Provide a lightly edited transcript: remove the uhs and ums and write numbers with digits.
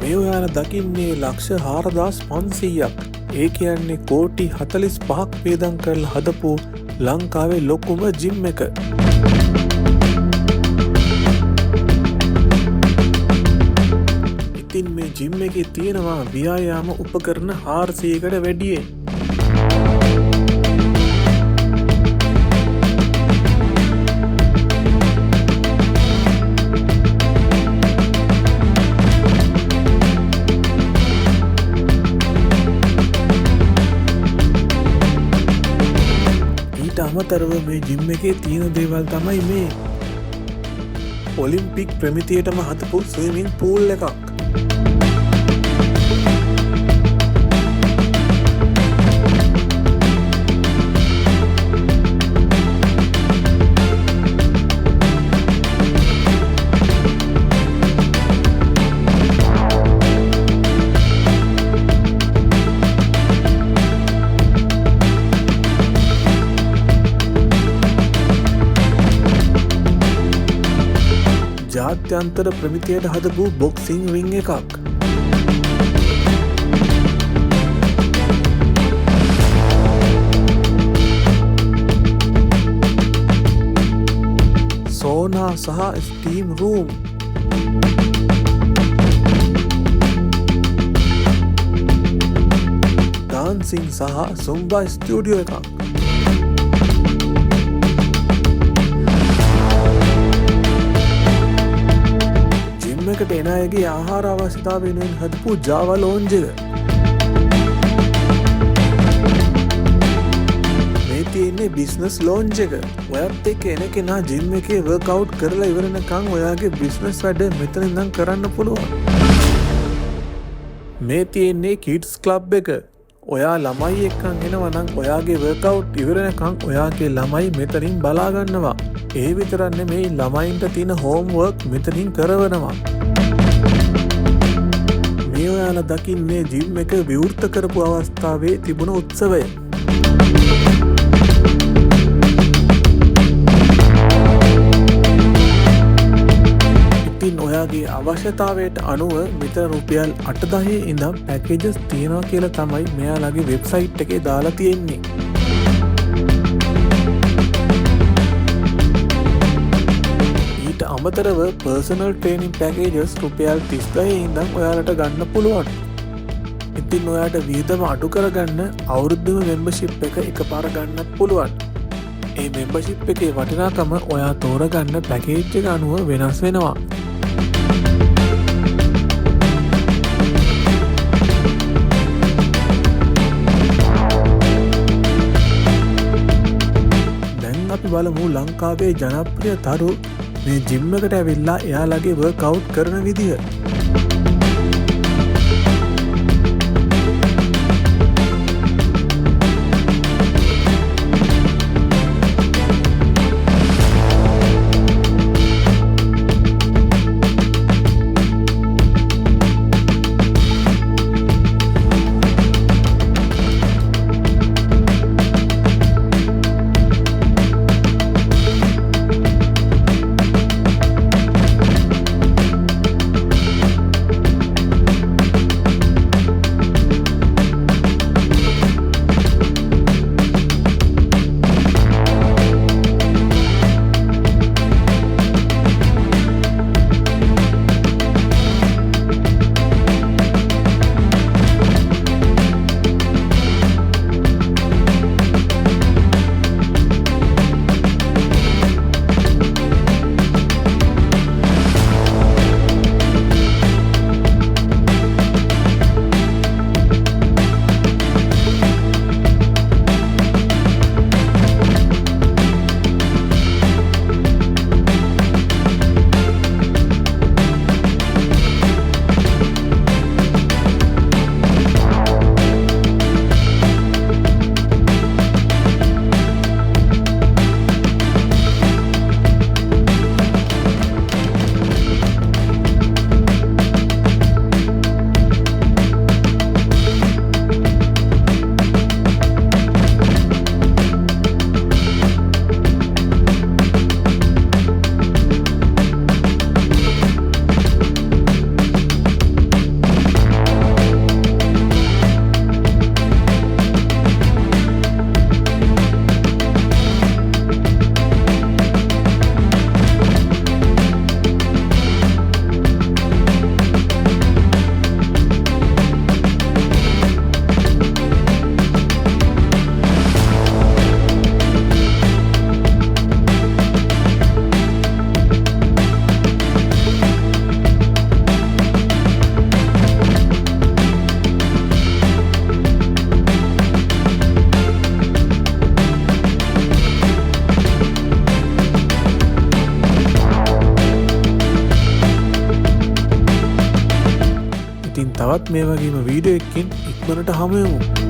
මේ ඔයාලා දකින්නේ ලක්ෂ 4500ක්. ඒ කියන්නේ කෝටි 45ක් වේදම් කරලා හදපු ලංකාවේ ලොකුම ජිම් එක. ඉතින් මේ ජිම් එකේ තියෙනවා ව්‍යායාම උපකරණ 400කට වැඩිය. අමතරව මේ ජිම් එකේ තියෙන දේවල් තමයි මේ ඔලිම්පික් ප්‍රමිතියටම හදපු ස්විමින් පූල් එකක්. ජාත්‍යන්තර ප්‍රමිතියට හදපු බොක්සිං රින් එකක්. සෝනා සහ ස්ටීම් රූම්. ඩාන්සිං සහ සුම්බා ස්ටුඩියෝ එකක්. එකට එන අයගේ ආහාර අවශ්‍යතාව වෙනුවෙන් හදපු ජාවා ලෝන්ජ් එක. මේ තියෙන්නේ බිස්නස් ලෝන්ජ් එක. ඔයත් එක්ක එන කෙනා ජිම් එකේ වර්ක්අවුට් කරලා ඉවරනකම් ඔයාගේ බිස්නස් වැඩ මෙතන ඉඳන් කරන්න පුළුවන්. මේ තියෙන්නේ කිඩ්ස් ක්ලබ් එක. ඔයා ළමයි එක්කන් එනවා නම් ඔයාගේ වර්ක්අවුට් ඉවරනකම් ඔයාගේ ළමයි මෙතනින් බලා ගන්නවා. ඒ විතරක් නෙමෙයි ළමයින්ට තියෙන හෝම්වර්ක් මෙතනින් කරවනවා. මේ ඔයාලා දකින්නේ ජිම් එක විවෘත කරපු අවස්ථාවේ තිබුණ උත්සවය. ඉතින් ඔයාගේ අවශ්‍යතාවයට අනුව මෙතන රුපියල් 8,000 ඉඳන් පැකේජස් තියෙනවා කියලා තමයි මෙයාලගේ වෙබ්සයිට් එකේ දාලා තියෙන්නේ. අමතරව පර්සනල් ට්‍රේනින් පැකේජස් රුපියල් 30,000 ඉඳන් ඔයාලට ගන්න පුළුවන්. ඉතින් ඔයාට වියදම අඩු කරගන්න අවුරුද්දම මෙම්බර්ෂිප් එක එකපාර ගන්නත් පුළුවන්. ඒ මෙම්බර්ෂිප් එකේ වටිනාකම ඔයා තෝරගන්න පැකේජ් එක අනුව වෙනස් වෙනවා. දැන් අපි බලමු ලංකාවේ ජනප්‍රිය තරු මේ ජිම් එකට ඇවිල්ලා එයාලගේ වර්ක්අවුට් කරන විදිහ. තවත් මේ වගේම වීඩියෝ එකකින් ඉක්මනට හමුවෙමු.